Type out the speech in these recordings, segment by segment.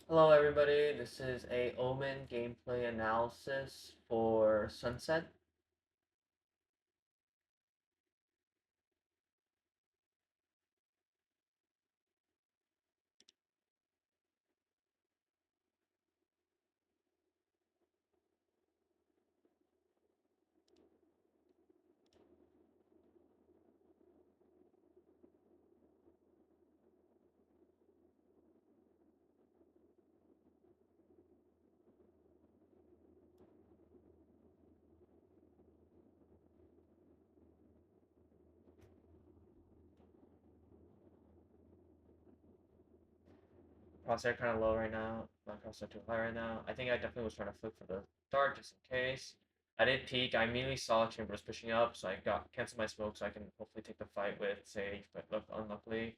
Hello everybody, this is a Omen gameplay analysis for Sunset. Crosshair kind of low right now, my crosshair too high right now. I think I definitely was trying to flip for the dart just in case. I did peek, I immediately saw Chambers pushing up, so I got canceled my smoke so I can hopefully take the fight with Sage, but look, unluckily.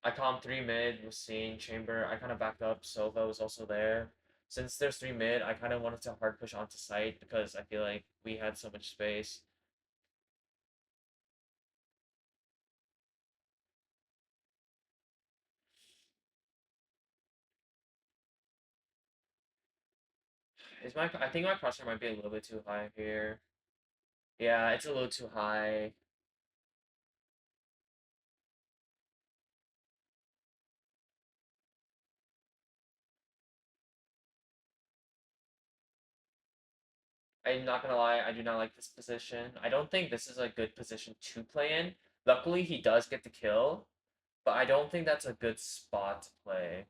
I calmed 3 mid, was seeing Chamber, I kind of backed up, Sova was also there. Since there's 3 mid, I kind of wanted to hard push onto site because I feel like we had so much space. I think my crosshair might be a little bit too high here. Yeah, it's a little too high. I'm not gonna lie, I do not like this position. I don't think this is a good position to play in. Luckily, he does get the kill, but I don't think that's a good spot to play.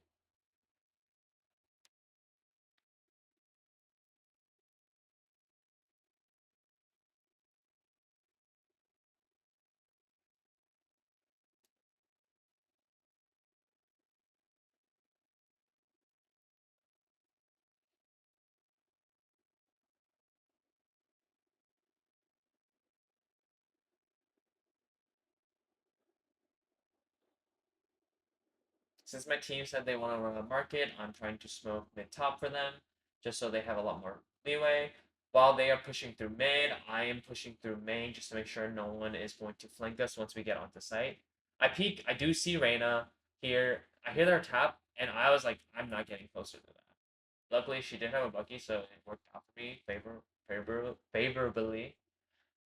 Since my team said they want to run a market, I'm trying to smoke mid top for them, just so they have a lot more leeway. While they are pushing through mid, I am pushing through main just to make sure no one is going to flank us once we get onto site. I peek, I do see Reyna here. I hear their tap, and I was like, I'm not getting closer to that. Luckily, she did have a buggy, so it worked out for me favorably.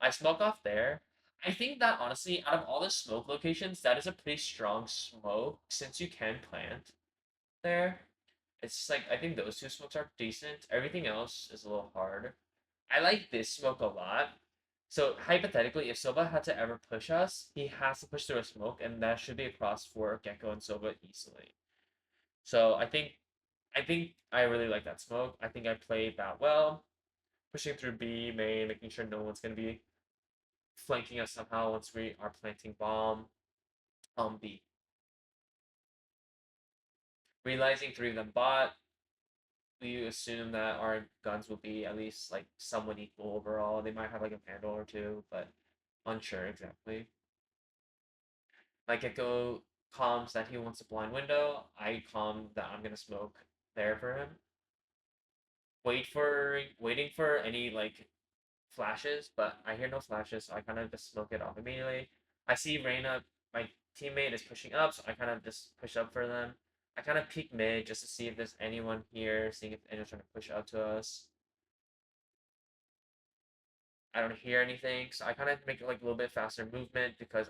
I smoke off there. I think that honestly, out of all the smoke locations, that is a pretty strong smoke since you can plant there. It's just like I think those two smokes are decent. Everything else is a little hard. I like this smoke a lot. So hypothetically, if Silva had to ever push us, he has to push through a smoke, and that should be a cross for Gecko and Silva easily. So I think I really like that smoke. I think I played that well. Pushing through B main, making sure no one's gonna be flanking us somehow once we are planting bomb on B. Realizing 3 of them bot, we assume that our guns will be at least like somewhat equal overall. They might have like a vandal or two, but unsure exactly. Like Gecko calms that he wants a blind window. I calm that I'm gonna smoke there for him. Waiting for any like flashes, but I hear no flashes, so I kind of just smoke it off immediately. I see Reyna, my teammate, is pushing up, so I kind of just push up for them. I kind of peek mid just to see if there's anyone here, seeing if anyone's trying to push up to us. I don't hear anything, so I kind of make like a little bit faster movement because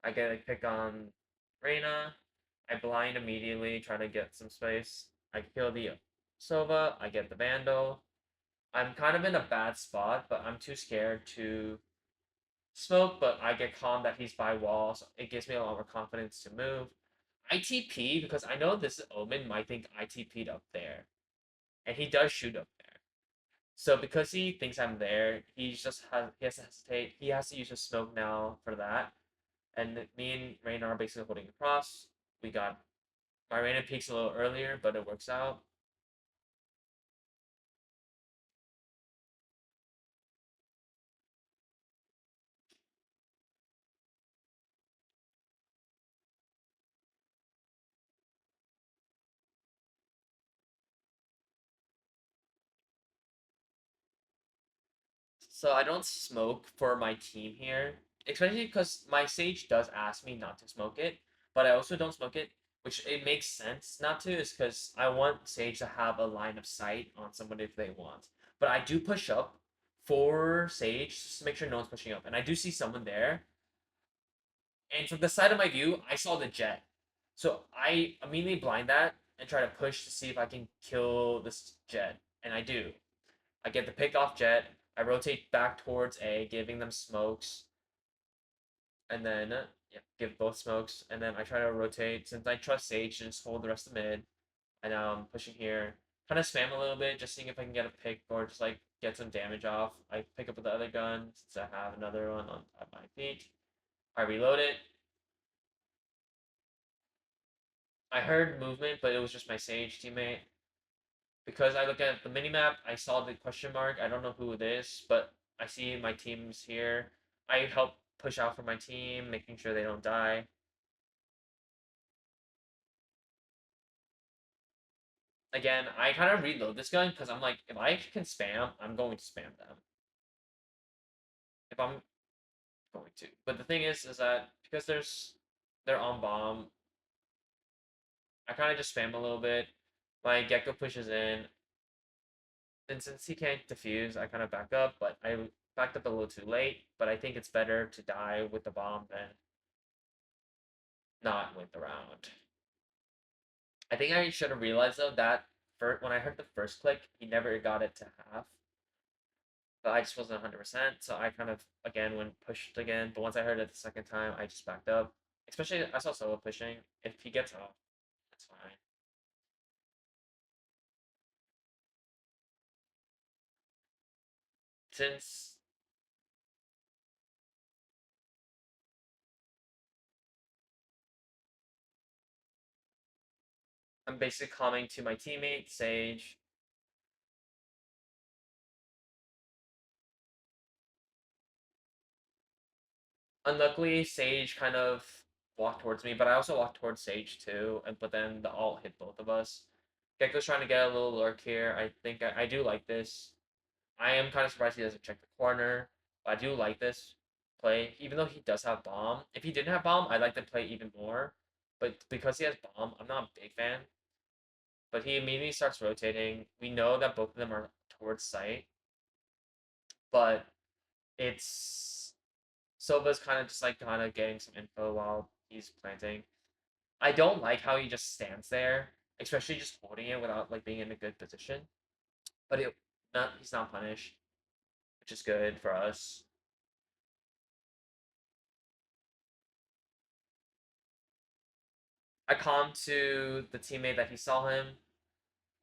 I get like pick on Reyna. I blind immediately, try to get some space. I kill the Sova. I get the Vandal. I'm kind of in a bad spot, but I'm too scared to smoke, but I get calm that he's by wall, so it gives me a lot more confidence to move. ITP, because I know this Omen might think ITP'd up there, and he does shoot up there. So because he thinks I'm there, he has to hesitate. He has to use his smoke now for that. And me and Rain are basically holding across. We got my Raina peaks a little earlier, but it works out. So I don't smoke for my team here, especially because my Sage does ask me not to smoke it. but I also don't smoke it, which it makes sense not to, is because I want Sage to have a line of sight on someone if they want. But I do push up for Sage just to make sure no one's pushing up, and I do see someone there. And from the side of my view, I saw the jet, so I immediately blind that and try to push to see if I can kill this jet, and I do. I get the pick off jet. I rotate back towards A, giving them smokes, and then yeah, give both smokes, and then I try to rotate since I trust Sage to just hold the rest of mid. And now I'm pushing here, kind of spam a little bit, just seeing if I can get a pick or just like get some damage off. I pick up the other gun since I have another one on at my feet. I reload it. I heard movement, but it was just my Sage teammate. Because I look at the minimap, I saw the question mark. I don't know who it is, but I see my team's here. I help push out for my team, making sure they don't die. Again, I kind of reload this gun because I'm like, if I can spam, I'm going to spam them. If I'm going to. But the thing is that because they're on bomb, I kind of just spam a little bit. My Gecko pushes in, and since he can't defuse, I kind of back up. But I backed up a little too late. But I think it's better to die with the bomb than not win the round. I think I should have realized though that when I heard the first click, he never got it to half. But I just wasn't 100%, so I kind of again went pushed again. But once I heard it the second time, I just backed up. Especially I saw Solo pushing. If he gets off, that's fine. Since I'm basically coming to my teammate Sage. Unluckily, Sage kind of walked towards me, but I also walked towards Sage too. And but then the ult hit both of us. Gecko's trying to get a little lurk here. I think I do like this. I am kind of surprised he doesn't check the corner. But I do like this play, even though he does have bomb. If he didn't have bomb, I'd like to play even more. But because he has bomb, I'm not a big fan. But he immediately starts rotating. We know that both of them are towards site, but it's Silva's kind of just like kind of getting some info while he's planting. I don't like how he just stands there, especially just holding it without like being in a good position. But he's not punished, which is good for us. I calm to the teammate that he saw him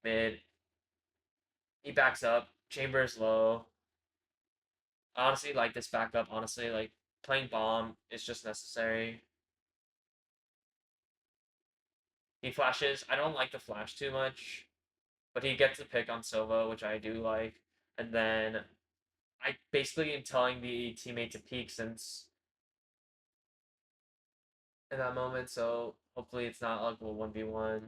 mid. He backs up. Chamber is low. I honestly like this backup. Honestly, like playing bomb is just necessary. He flashes. I don't like the flash too much, but he gets the pick on Silva, which I do like. And then I basically am telling the teammate to peek since in that moment. So hopefully it's not like a 1v1.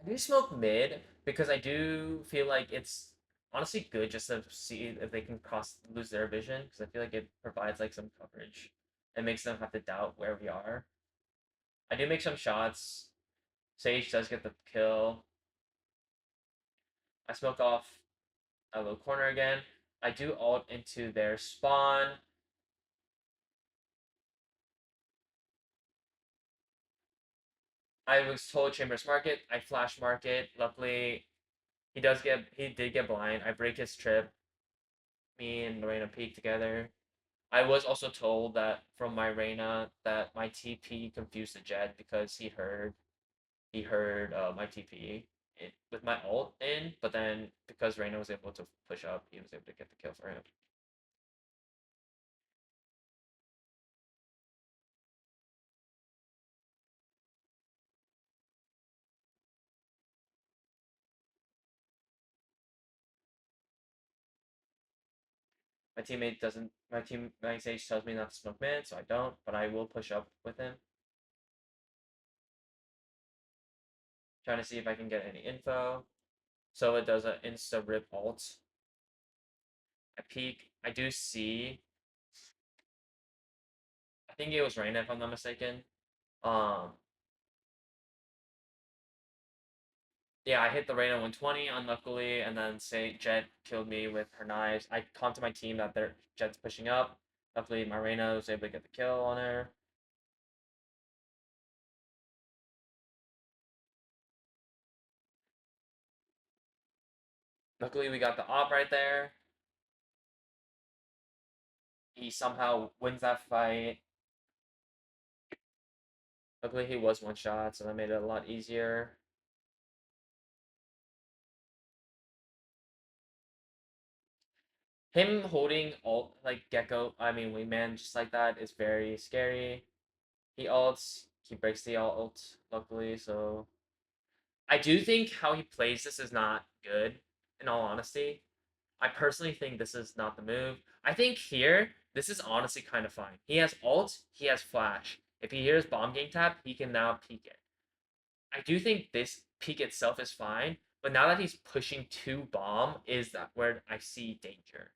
I do smoke mid because I do feel like it's honestly good just to see if they can cross lose their vision because I feel like it provides like some coverage. It makes them have to doubt where we are. I do make some shots. Sage does get the kill. I smoke off a little corner again. I do ult into their spawn. I was told Chambers market. I flash market. Luckily, he did get blind. I break his trip. Me and Lorena peek together. I was also told that from my Reyna that my TP confused the Jet because he heard my TP with my ult in, but then because Reyna was able to push up, he was able to get the kill for him. My sage tells me not to smoke mid, so I don't, but I will push up with him. Trying to see if I can get any info. So it does an insta rip ult. I peek. I do see. I think it was Reyna if I'm not mistaken. Um, yeah, I hit the Reyna 120 unluckily, and then say Jet killed me with her knives. I talked to my team that their Jet's pushing up. Luckily, my Reyna was able to get the kill on her. Luckily, we got the op right there. He somehow wins that fight. Luckily, he was one shot, so that made it a lot easier. Him holding ult like Gecko, I mean Wingman, just like that is very scary. He ults, he breaks the ult, luckily, so I do think how he plays this is not good, in all honesty. I personally think this is not the move. I think here, this is honestly kind of fine. He has ult, he has flash. If he hears bomb game tap, he can now peek it. I do think this peek itself is fine, but now that he's pushing to bomb is that where I see danger.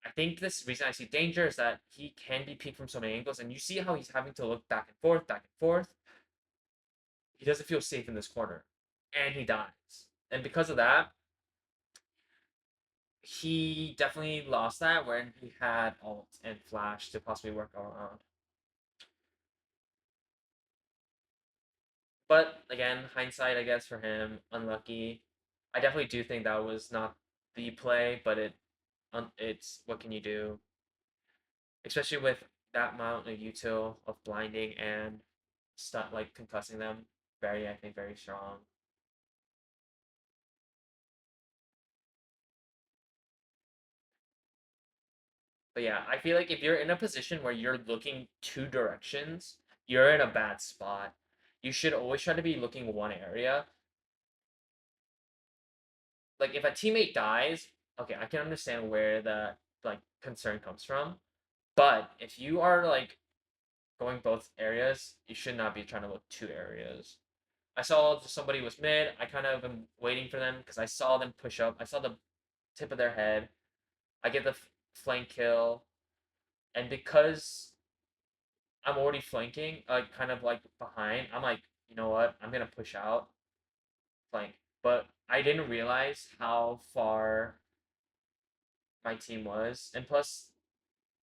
I think this reason I see danger is that he can be peeked from so many angles, and you see how he's having to look back and forth, back and forth. He doesn't feel safe in this corner, and he dies. And because of that, he definitely lost that when he had ult and flash to possibly work around. But again, hindsight, I guess, for him, unlucky. I definitely do think that was not the play, but it's what can you do, especially with that amount of util of blinding and stunt like concussing them. Very, I think, very strong. But yeah, I feel like if you're in a position where you're looking two directions, you're in a bad spot. You should always try to be looking one area. Like if a teammate dies, okay, I can understand where the like concern comes from. But if you are like going both areas, you should not be trying to look two areas. I saw somebody was mid. I kind of am waiting for them because I saw them push up. I saw the tip of their head. I get the flank kill, and because I'm already flanking, like kind of like behind, I'm like, you know what? I'm gonna push out flank. But I didn't realize how far my team was, and plus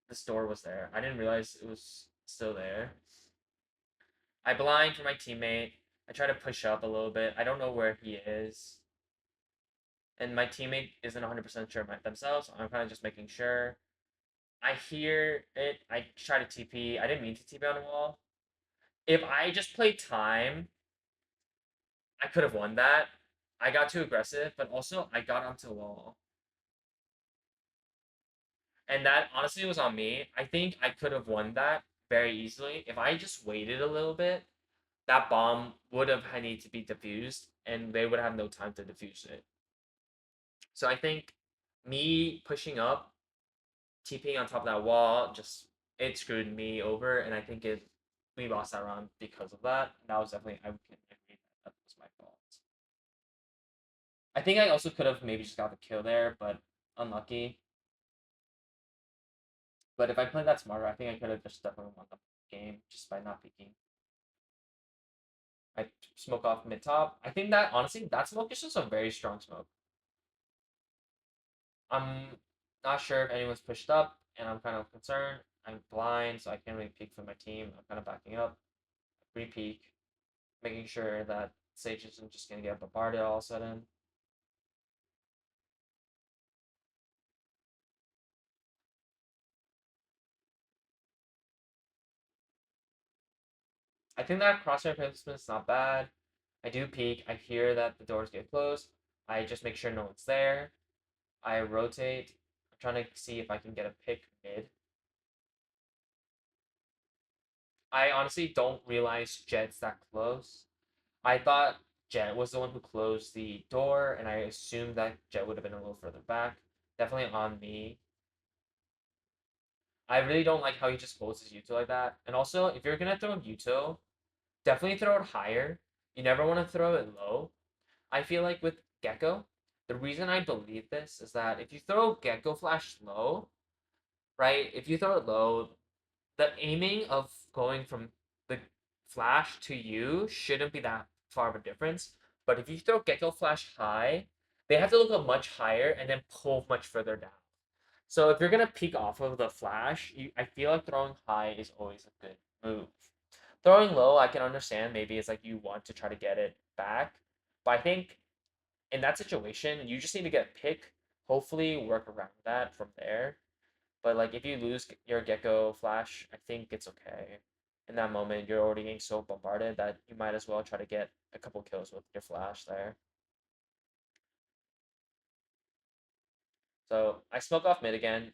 the store was there. I didn't realize it was still there. I blind for my teammate. I try to push up a little bit. I don't know where he is. And my teammate isn't 100% sure themselves. So I'm kind of just making sure. I hear it. I try to TP. I didn't mean to TP on a wall. If I just played time, I could have won that. I got too aggressive, but also I got onto the wall. And that honestly was on me. I think I could have won that very easily. If I just waited a little bit, that bomb would have needed to be diffused, and they would have no time to diffuse it. So I think me pushing up, TPing on top of that wall, just it screwed me over, and I think it we lost that round because of that. That was definitely I can agree that was my fault. I think I also could have maybe just got the kill there, but unlucky. But if I played that smarter, I think I could have just definitely won the game just by not peeking. I smoke off mid top. I think that honestly, that smoke is just a very strong smoke. I'm not sure if anyone's pushed up, and I'm kind of concerned. I'm blind, so I can't really peek for my team. I'm kind of backing up, re-peek, making sure that Sage isn't just gonna get bombarded all of a sudden. I think that crosshair placement is not bad. I do peek. I hear that the doors get closed. I just make sure no one's there. I rotate. I'm trying to see if I can get a pick mid. I honestly don't realize Jet's that close. I thought Jet was the one who closed the door, and I assumed that Jet would have been a little further back. Definitely on me. I really don't like how he just holds his Yuto like that. And also, if you're gonna throw a Yuto, definitely throw it higher. You never want to throw it low. I feel like with Gecko, the reason I believe this is that if you throw Gecko Flash low, right? If you throw it low, the aiming of going from the Flash to you shouldn't be that far of a difference. But if you throw Gecko Flash high, they have to look up much higher and then pull much further down. So if you're gonna peek off of the Flash, I feel like throwing high is always a good move. Throwing low, I can understand. Maybe it's like you want to try to get it back, but I think in that situation, you just need to get a pick. Hopefully, work around that from there. But like, if you lose your Gecko Flash, I think it's okay. In that moment, you're already getting so bombarded that you might as well try to get a couple kills with your Flash there. So I smoke off mid again.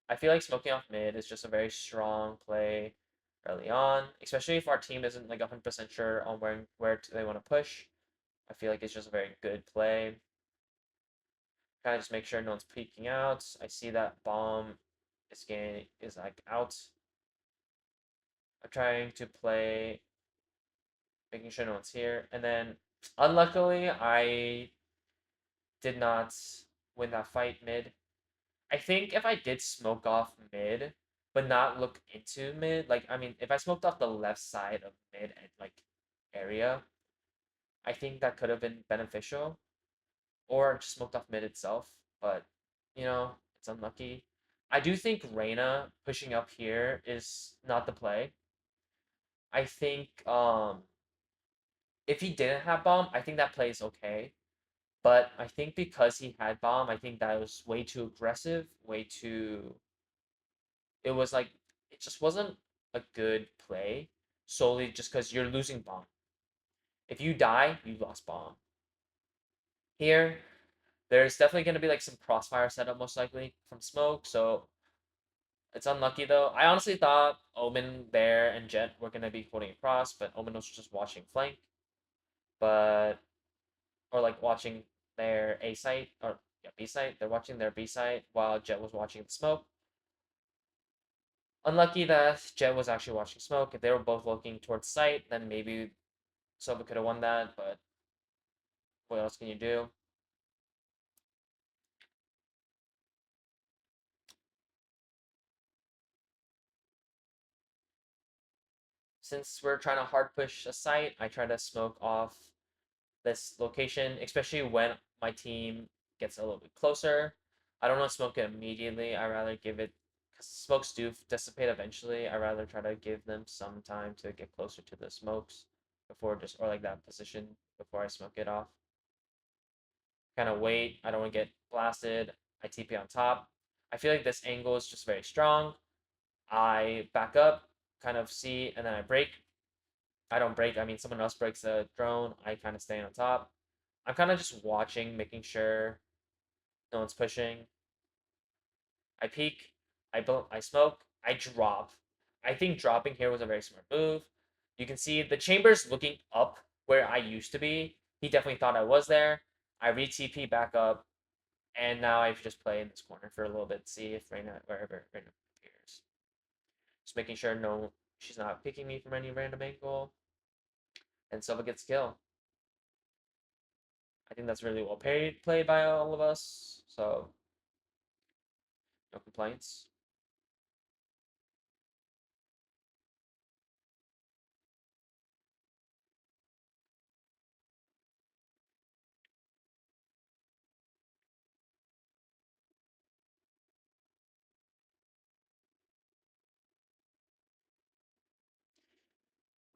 I feel like smoking off mid is just a very strong play early on, especially if our team isn't like 100% sure on where they want to push. I feel like it's just a very good play. Kind of just make sure no one's peeking out. I see that bomb is like out. I'm trying to play, making sure no one's here, and then unluckily I did not win that fight mid. I think if I did smoke off mid, but not look into mid, like I mean, if I smoked off the left side of mid and like area, I think that could have been beneficial, or just smoked off mid itself. But it's unlucky. I do think Reyna pushing up here is not the play. I think if he didn't have bomb, I think that play is okay. But I think because he had bomb, I think that was way too aggressive, way too. It was like it just wasn't a good play solely just because you're losing bomb. If you die, you lost bomb. Here, there's definitely going to be like some crossfire setup most likely from smoke, so it's unlucky though. I honestly thought Omen there and Jet were going to be holding across, but Omen was just watching flank, but or like watching their A site or yeah, B site. They're watching their B site while Jet was watching the smoke. Unlucky that Jet was actually watching smoke. If they were both looking towards site, then maybe Sova could have won that, but what else can you do? Since we're trying to hard push a site, I try to smoke off this location, especially when my team gets a little bit closer. I don't want to smoke it immediately. I rather give it because smokes do dissipate eventually. I rather try to give them some time to get closer to the smokes before just or like that position before I smoke it off. Kind of wait. I don't want to get blasted. I TP on top. I feel like this angle is just very strong. I back up, kind of see, and then I break. I don't break. I mean, someone else breaks the drone. I kind of stay on top. I'm kind of just watching, making sure no one's pushing. I peek. I smoke. I drop. I think dropping here was a very smart move. You can see the chamber's looking up where I used to be. He definitely thought I was there. I re-TP back up, and now I just play in this corner for a little bit, see if Reyna, wherever Reyna appears. Just making sure no, she's not picking me from any random angle, and Silva gets kill. I think that's really well played by all of us, so no complaints.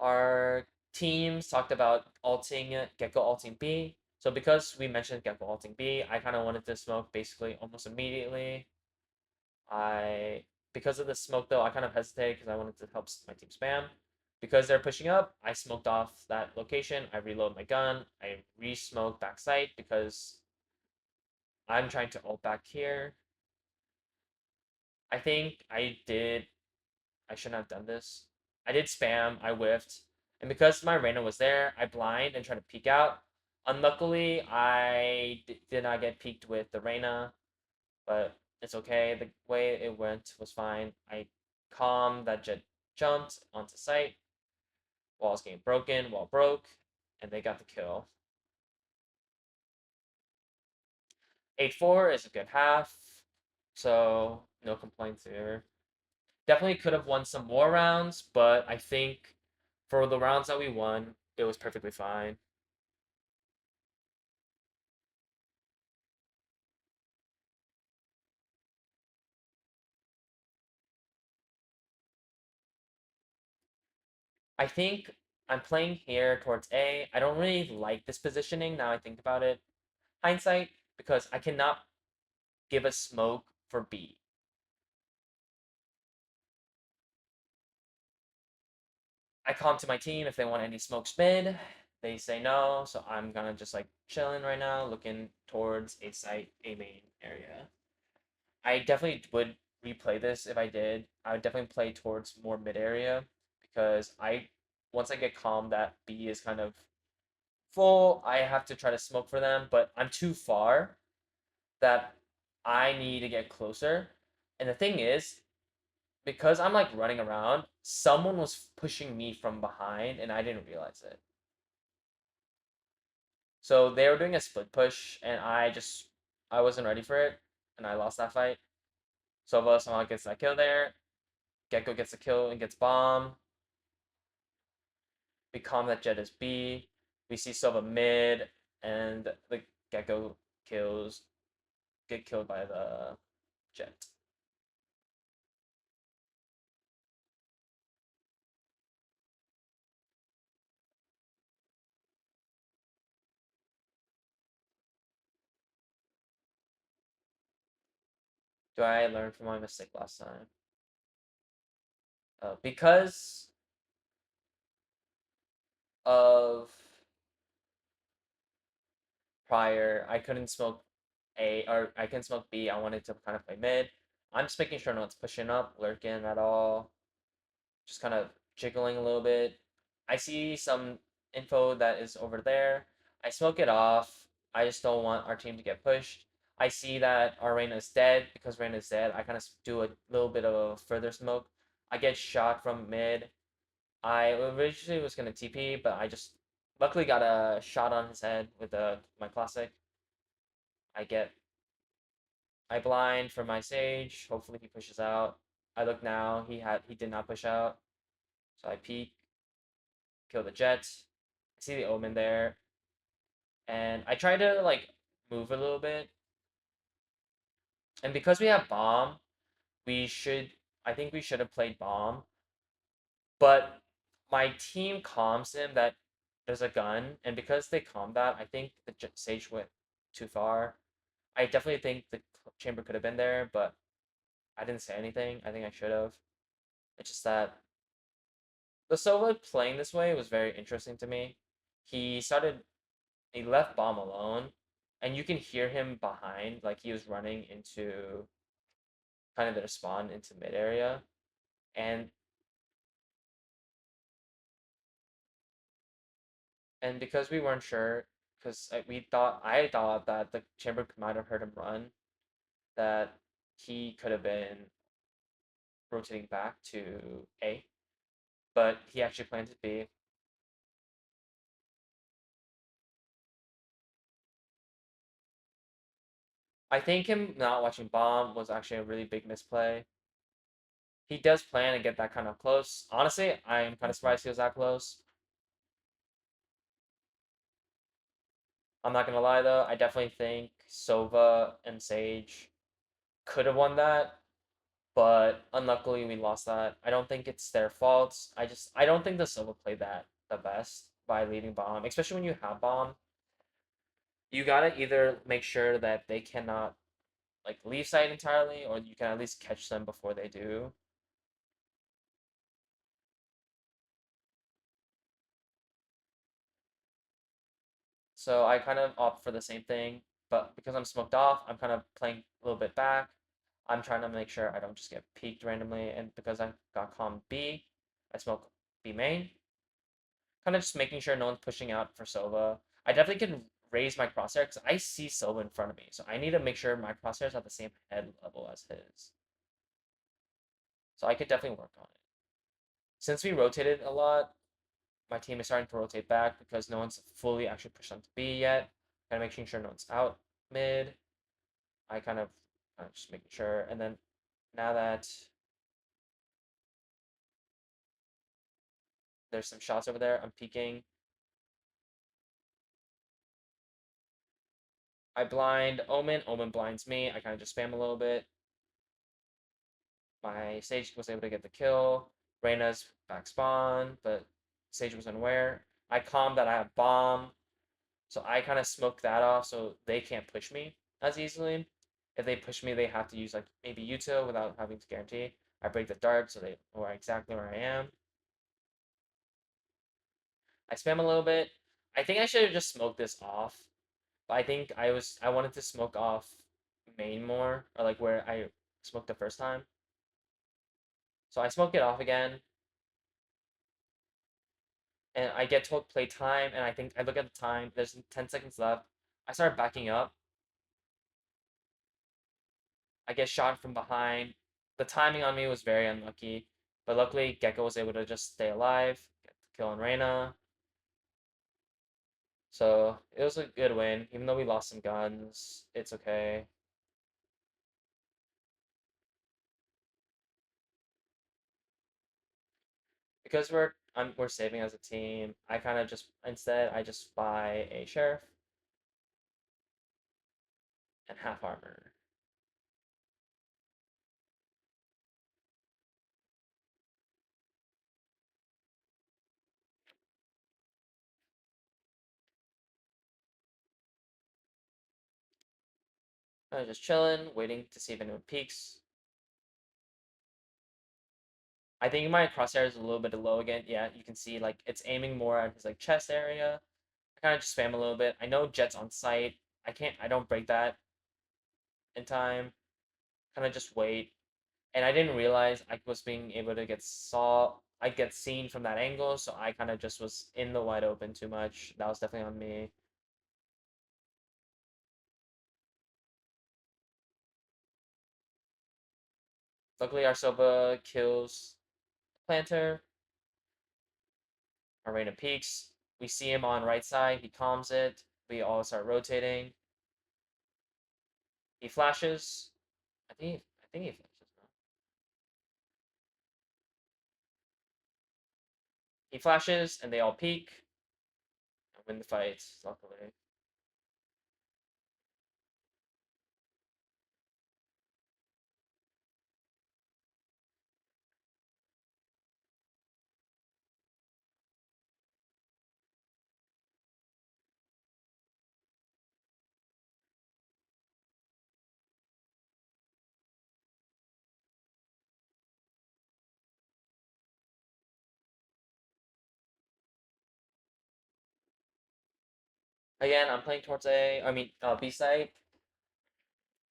Our teams talked about alting Gecko alting B. So because we mentioned Gecko alting B, I kind of wanted to smoke basically almost immediately. I Because of the smoke though, I kind of hesitated because I wanted to help my team spam. Because they're pushing up, I smoked off that location. I reload my gun. I re-smoke back sight because I'm trying to ult back here. I think I shouldn't have done this. I did spam, I whiffed. And because my Reyna was there, I blind and try to peek out. Unluckily, did not get peeked with the Reyna, but it's okay. The way it went was fine. I calmed that Jet jumped onto site. Walls getting broken, wall broke, and they got the kill. 8-4 is a good half, so no complaints here. Definitely could have won some more rounds, but I think for the rounds that we won, it was perfectly fine. I think I'm playing here towards A. I don't really like this positioning now I think about it. Hindsight, because I cannot give a smoke for B. I come to my team if they want any smokes mid. They say no, so I'm gonna just like chilling right now, looking towards a site, a main area. I definitely would replay this if I did. I would definitely play towards more mid area because I once I get calm that B is kind of full, I have to try to smoke for them, but I'm too far that I need to get closer. And the thing is, because I'm like running around, someone was pushing me from behind and I didn't realize it. So they were doing a split push and I wasn't ready for it and I lost that fight. Sova somehow gets that kill there. Gecko gets a kill and gets bomb. We calm that Jet as B. We see Sova mid and the Gecko kills get killed by the Jet. Do I learn from my mistake last time? Because of prior, I couldn't smoke A or I couldn't smoke B. I wanted to kind of play mid. I'm just making sure no one's pushing up, lurking at all. Just kind of jiggling a little bit. I see some info that is over there. I smoke it off. I just don't want our team to get pushed. I see that our Reyna is dead. Because Reyna is dead, I kind of do a little bit of a further smoke. I get shot from mid. I originally was gonna TP, but I just luckily got a shot on his head with my classic. I get I blind for my sage. Hopefully he pushes out. I look now. He did not push out. So I peek, kill the jet. I see the omen there, and I try to like move a little bit. And because we have bomb, we should. I think we should have played bomb, but my team calms him that there's a gun, and because they calmed that, I think the sage went too far. I definitely think the chamber could have been there, but I didn't say anything. I think I should have. It's just that the Sova playing this way was very interesting to me. He started, he left bomb alone, and you can hear him behind, like he was running into kind of their spawn into mid area, and because we weren't sure, because I thought that the chamber might have heard him run, that he could have been rotating back to A, but he actually planted B. I think him not watching bomb was actually a really big misplay. He does plan to get that kind of close. Honestly, I'm kind of surprised he was that close. I'm not gonna lie though, I definitely think Sova and Sage could have won that, but unluckily we lost that. I don't think it's their fault. I don't think the Sova played that the best by leading bomb, especially when you have bomb. You gotta either make sure that they cannot like leave site entirely, or you can at least catch them before they do. So I kind of opt for the same thing, but because I'm smoked off, I'm kind of playing a little bit back. I'm trying to make sure I don't just get peeked randomly, and because I got calm B, I smoke B main. Kind of just making sure no one's pushing out for Sova. I definitely can raise my crosshair because I see Sova in front of me, so I need to make sure my crosshairs at the same head level as his. So I could definitely work on it. Since we rotated a lot, my team is starting to rotate back because no one's fully actually pushed onto B yet. Kind of making sure no one's out mid. I kind of just making sure. And then now that there's some shots over there, I'm peeking. I blind Omen. Omen blinds me. I kind of just spam a little bit. My Sage was able to get the kill. Reyna's back spawn, but Sage was unaware. I calm that I have bomb, so I kind of smoke that off so they can't push me as easily. If they push me, they have to use like maybe util without having to guarantee. I break the dart so they know exactly where I am. I spam a little bit. I think I should have just smoked this off, but I wanted to smoke off main more or like where I smoked the first time. So I smoke it off again, and I get told play time, and I think I look at the time. There's 10 seconds left. I start backing up. I get shot from behind. The timing on me was very unlucky, but luckily Gecko was able to just stay alive, get the kill on Reyna. So it was a good win, even though we lost some guns. It's okay. Because we're saving as a team. I kind of just instead I just buy a sheriff and half armor. I'm just chilling, waiting to see if anyone peeks. I think my crosshair is a little bit low again. Yeah, you can see like it's aiming more at his like chest area. I kind of just spam a little bit. I know Jet's on site. I don't break that in time. Kind of just wait. And I didn't realize I was being able to I get seen from that angle, so I kind of just was in the wide open too much. That was definitely on me. Luckily, our Sova kills Planter. Arena peaks. We see him on right side. He calms it. We all start rotating. He flashes. I think he flashes now. He flashes, and they all peek and win the fight. Luckily. Again, I'm playing towards B side.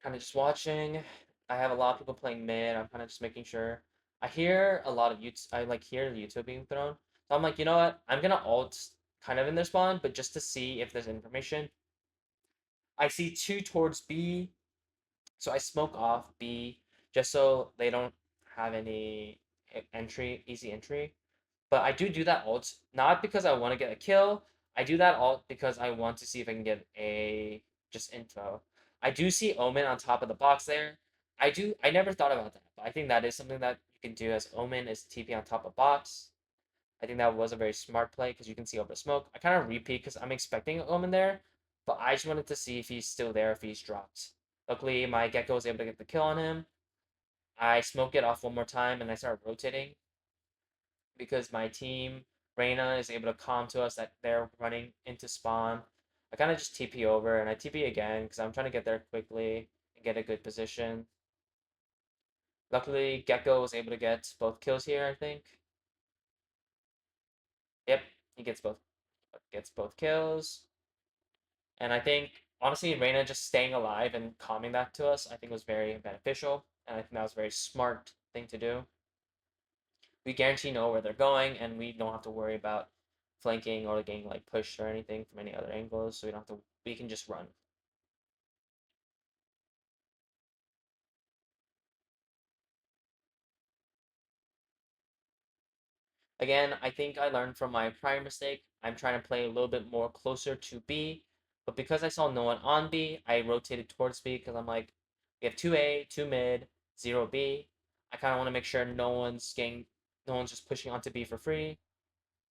Kind of just watching. I have a lot of people playing mid. I'm kind of just making sure. I hear a lot of I like hear the YouTube being thrown. So I'm like, you know what? I'm gonna ult kind of in their spawn, but just to see if there's information. I see two towards B, so I smoke off B just so they don't have any easy entry. But I do that ult not because I want to get a kill. I do that ult because I want to see if I can get a just info. I do see Omen on top of the box there. I never thought about that, but I think that is something that you can do as Omen is TP on top of box. I think that was a very smart play because you can see over smoke. I kind of repeat because I'm expecting Omen there, but I just wanted to see if he's still there, if he's dropped. Luckily, my Gecko was able to get the kill on him. I smoke it off one more time and I start rotating because my team, Reyna, is able to calm to us that they're running into spawn. I kind of just TP over and I TP again because I'm trying to get there quickly and get a good position. Luckily, Gecko was able to get both kills here, I think. Yep, he gets both kills. And I think honestly, Reina just staying alive and calming that to us, I think was very beneficial, and I think that was a very smart thing to do. We guarantee know where they're going, and we don't have to worry about flanking or getting like pushed or anything from any other angles. So we don't have to. We can just run. Again, I think I learned from my prior mistake. I'm trying to play a little bit more closer to B, but because I saw no one on B, I rotated towards B because I'm like, we have 2A, 2 mid, 0 B. I kind of want to make sure no one's just pushing onto B for free.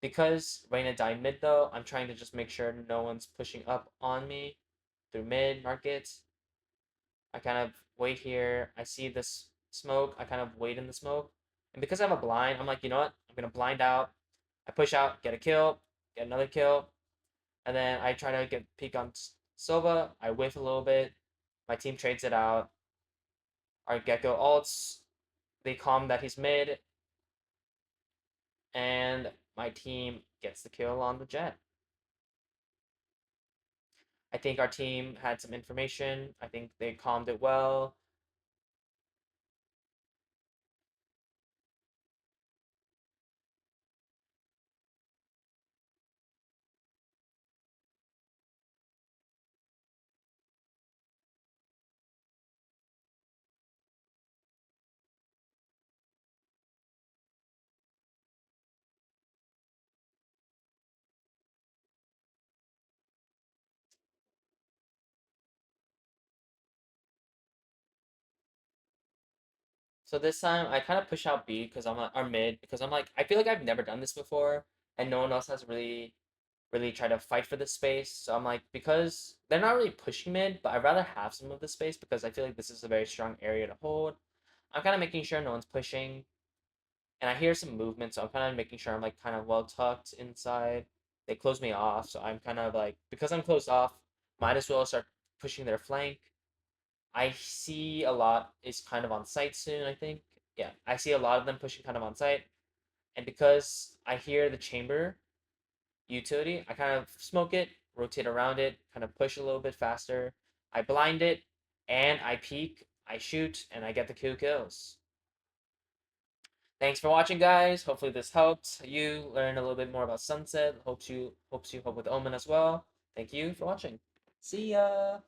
Because Reyna died mid though, I'm trying to just make sure no one's pushing up on me through mid markets. I kind of wait here. I see this smoke. I kind of wait in the smoke. And because I have a blind, I'm like, you know what? I'm going to blind out. I push out, get a kill, get another kill. And then I try to get peek on Sova. I whiff a little bit. My team trades it out. Our Gecko ults. They calm that he's mid. And my team gets the kill on the Jet. I think our team had some information. I think they calmed it well. So this time I kind of push out B because I'm like, or mid because I'm like I feel like I've never done this before and no one else has really tried to fight for this space. So I'm like because they're not really pushing mid, but I'd rather have some of the space because I feel like this is a very strong area to hold. I'm kind of making sure no one's pushing, and I hear some movement, so I'm kind of making sure I'm like kind of well tucked inside. They close me off, so I'm kind of like because I'm closed off, might as well start pushing their flank. I see a lot is kind of on site soon, I think. Yeah, I see a lot of them pushing kind of on site. And because I hear the chamber utility, I kind of smoke it, rotate around it, kind of push a little bit faster. I blind it, and I peek, I shoot, and I get the two kills. Thanks for watching, guys. Hopefully this helped you learn a little bit more about Sunset. Hopes you hope with Omen as well. Thank you for watching. See ya.